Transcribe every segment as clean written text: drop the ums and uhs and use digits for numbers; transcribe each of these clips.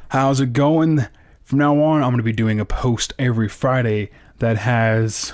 How's it going? From now on, I'm going to be doing a post every Friday that has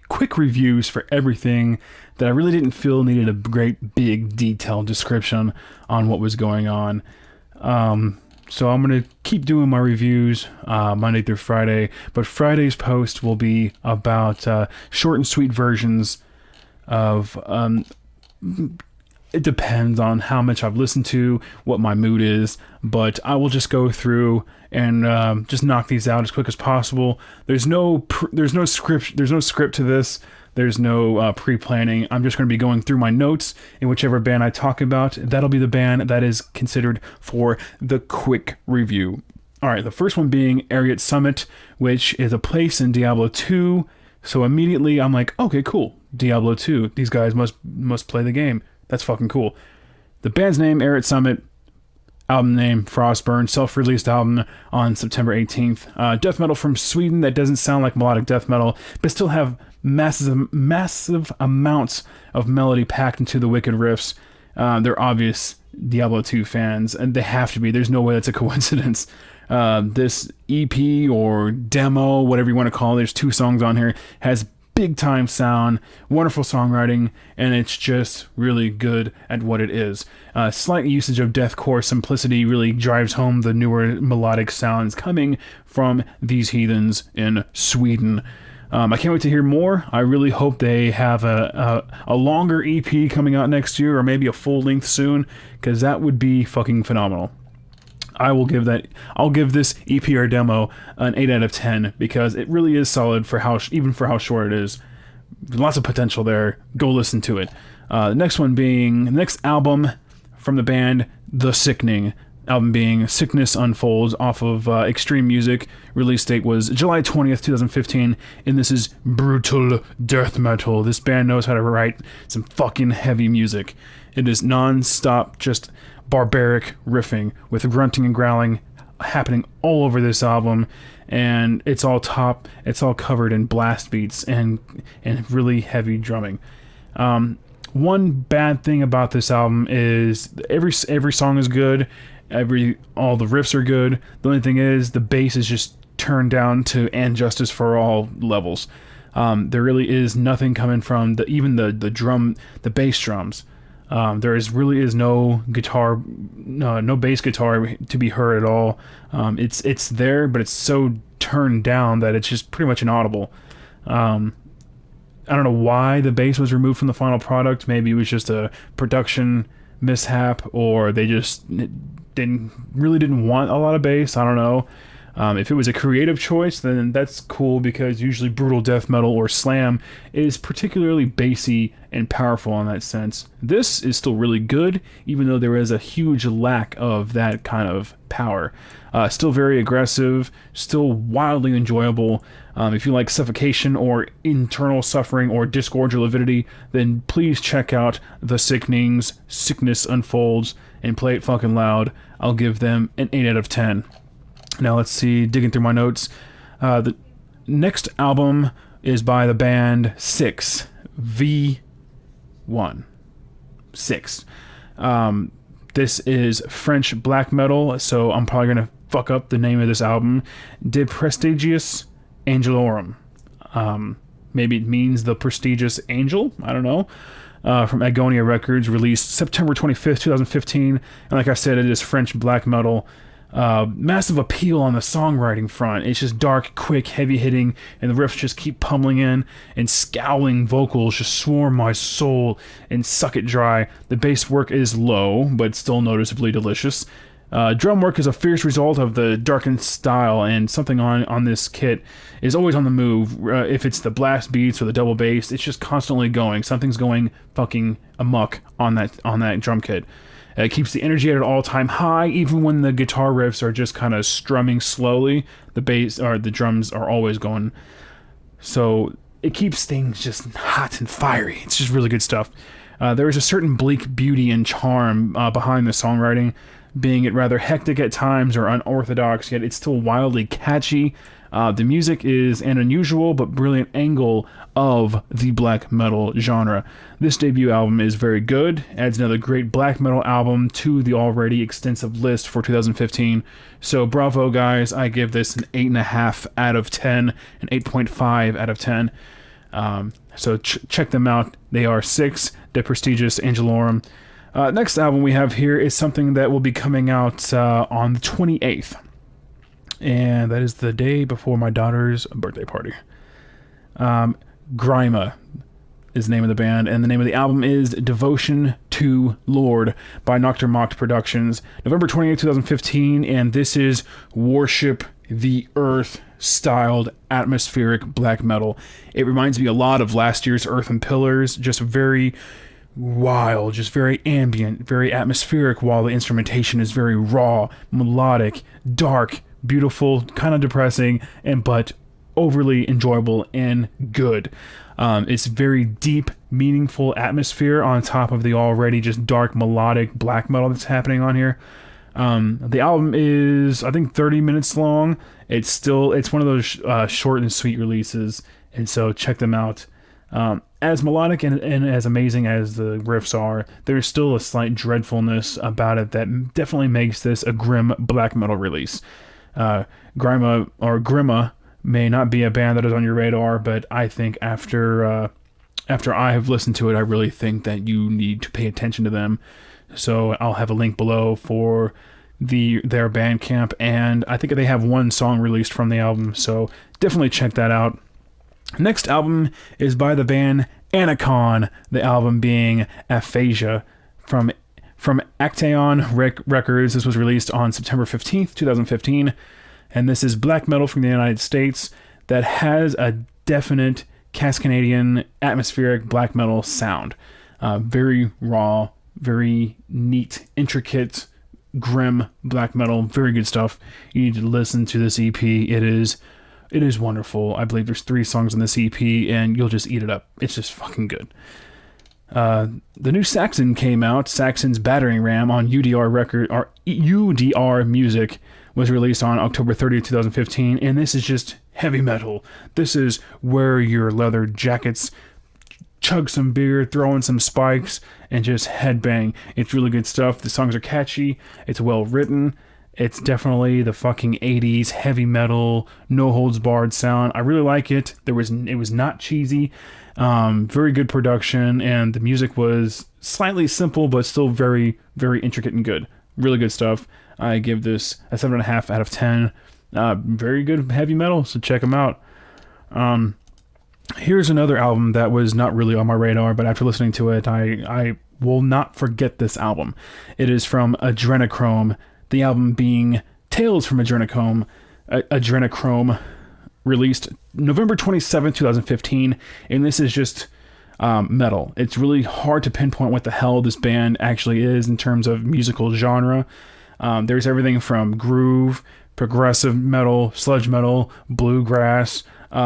quick reviews for everything that I really didn't feel needed a great big detailed description on what was going on. So I'm going to keep doing my reviews Monday through Friday, but Friday's post will be about short and sweet versions of it depends on how much I've listened to, what my mood is, but I will just go through and just knock these out as quick as possible. There's no script. There's no script to this. There's no pre-planning. I'm just going to be going through my notes, and whichever band I talk about, that'll be the band that is considered for the quick review. All right, the first one being Arreat Summit, which is a place in Diablo 2. So immediately I'm like, okay, cool, Diablo 2. These guys must play the game. That's fucking cool. The band's name, Arreat Summit. Album name, Frostburn. Self-released album on September 18th. Death metal from Sweden that doesn't sound like melodic death metal, but still have massive amounts of melody packed into the wicked riffs. They're obvious Diablo 2 fans, and they have to be. There's no way that's a coincidence. This EP or demo, whatever you want to call it, there's 2 songs on here, has big time sound, wonderful songwriting, and it's just really good at what it is. Slight usage of deathcore simplicity really drives home the newer melodic sounds coming from these heathens in Sweden. I can't wait to hear more. I really hope they have a longer EP coming out next year, or maybe a full length soon, because that would be fucking phenomenal. I'll give this EP or demo an 8 out of 10 because it really is solid for even for how short it is. Lots of potential there. Go listen to it. The next album from the band, The Sickening. Album being Sickness Unfolds off of Extreme Music. Release date was July 20th, 2015, and this is brutal death metal. This band knows how to write some fucking heavy music. It is non-stop, just barbaric riffing with grunting and growling happening all over this album, and it's all covered in blast beats and really heavy drumming. One bad thing about this album is every song is good, all the riffs are good. The only thing is the bass is just turned down to And Justice for All levels. There really is nothing coming from the bass drums. There really is no guitar, no bass guitar to be heard at all. It's there, but it's so turned down that it's just pretty much inaudible. I don't know why the bass was removed from the final product. Maybe it was just a production mishap, or they just didn't want a lot of bass. I don't know. If it was a creative choice, then that's cool, because usually brutal death metal or slam is particularly bassy and powerful in that sense. This is still really good, even though there is a huge lack of that kind of power. Still very aggressive, still wildly enjoyable. If you like suffocation or internal suffering or disgorge or lividity, then please check out The Sickening's Sickness Unfolds and play it fucking loud. I'll give them an 8 out of 10. Now let's see, digging through my notes. The next album is by the band 6, V1. 6. This is French black metal, so I'm probably going to fuck up the name of this album. De Prestigious Angelorum. Maybe it means the prestigious angel? I don't know. From Agonia Records, released September 25th, 2015. And like I said, it is French black metal. Massive appeal on the songwriting front. It's just dark, quick, heavy hitting, and the riffs just keep pummeling in, and scowling vocals just swarm my soul and suck it dry. The bass work is low, but still noticeably delicious. Drum work is a fierce result of the darkened style, and something on this kit is always on the move. If it's the blast beats or the double bass, it's just constantly going. Something's going fucking amok on that drum kit. It keeps the energy at an all-time high, even when the guitar riffs are just kind of strumming slowly. The bass or the drums are always going. So it keeps things just hot and fiery. It's just really good stuff. There is a certain bleak beauty and charm behind the songwriting. being it rather hectic at times or unorthodox, yet it's still wildly catchy. The music is an unusual but brilliant angle of the black metal genre. This debut album is very good, adds another great black metal album to the already extensive list for 2015. So bravo, guys. I give this an 8.5 out of 10, an 8.5 out of 10. So check them out. They are Six, De Prestigious Angelorum. Next album we have here is something that will be coming out on the 28th. And that is the day before my daughter's birthday party. Grima is the name of the band, and the name of the album is Devotion to Lord by Noctur Mocked Productions. November 28, 2015, and this is Worship the Earth styled atmospheric black metal. It reminds me a lot of last year's Earth and Pillars, just very wild, just very ambient, very atmospheric, while the instrumentation is very raw, melodic, dark, beautiful, kind of depressing, but overly enjoyable and good. It's very deep, meaningful atmosphere on top of the already just dark, melodic black metal that's happening on here. The album is, I think, 30 minutes long. It's one of those short and sweet releases, and so check them out. As melodic and as amazing as the riffs are, there's still a slight dreadfulness about it that definitely makes this a grim black metal release. Grima may not be a band that is on your radar, but I think after I have listened to it, I really think that you need to pay attention to them. So I'll have a link below for their Bandcamp, and I think they have one song released from the album, so definitely check that out. Next album is by the band Anacon, the album being Aphasia from Actaeon Records. This was released on September 15th, 2015, and this is black metal from the United States that has a definite Cascanadian atmospheric black metal sound. Very raw, very neat, intricate, grim black metal, very good stuff. You need to listen to this EP. It is wonderful. I believe there's 3 songs on this EP, and you'll just eat it up. It's just fucking good. The new Saxon came out. Saxon's Battering Ram on UDR Music was released on October 30th, 2015, and this is just heavy metal. This is wear your leather jackets, chug some beer, throw in some spikes, and just headbang. It's really good stuff. The songs are catchy. It's well written. It's definitely the fucking 80s heavy metal, no holds barred sound. I really like it. It was not cheesy. Very good production, and the music was slightly simple, but still very, very intricate and good. Really good stuff. I give this a 7.5 out of 10. Very good heavy metal, so check them out. Here's another album that was not really on my radar, but after listening to it, I will not forget this album. It is from Adrenochrome, the album being Tales from Adrenochrome, released November 27, 2015, and this is just metal. It's really hard to pinpoint what the hell this band actually is in terms of musical genre. There's everything from groove, progressive metal, sludge metal, bluegrass.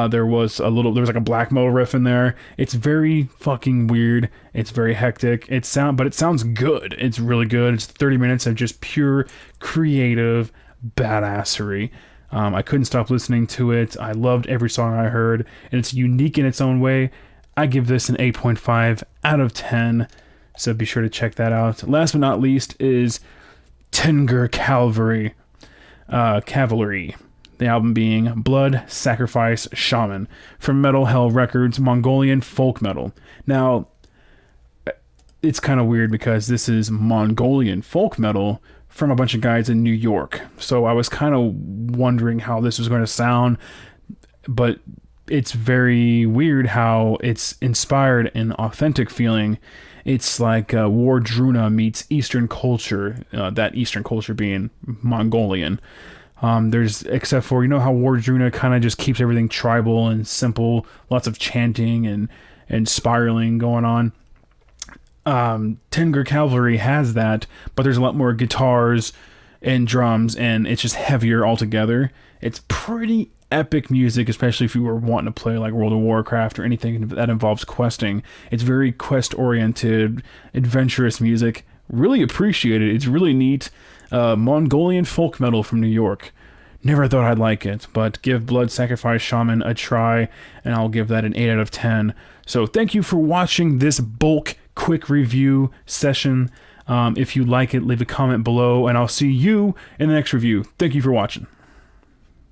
There was like a black metal riff in there. It's very fucking weird. It's very hectic. But it sounds good. It's really good. It's 30 minutes of just pure creative badassery. I couldn't stop listening to it. I loved every song I heard, and it's unique in its own way. I give this an 8.5 out of 10. So be sure to check that out. Last but not least is Tengr Cavalry. The album being Blood Sacrifice Shaman from Metal Hell Records, Mongolian folk metal. Now, it's kind of weird because this is Mongolian folk metal from a bunch of guys in New York. So I was kind of wondering how this was going to sound, but it's very weird how it's inspired and authentic feeling. It's like Wardruna meets Eastern culture, that Eastern culture being Mongolian. Except for, how Wardruna kind of just keeps everything tribal and simple, lots of chanting and spiraling going on. Tengr Cavalry has that, but there's a lot more guitars and drums, and it's just heavier altogether. It's pretty epic music, especially if you were wanting to play like World of Warcraft or anything that involves questing. It's very quest-oriented, adventurous music. Really appreciate it. It's really neat. Mongolian folk metal from New York. Never thought I'd like it, but give Blood Sacrifice Shaman a try, and I'll give that an 8 out of 10. So thank you for watching this bulk quick review session. If you like it, leave a comment below, and I'll see you in the next review. Thank you for watching.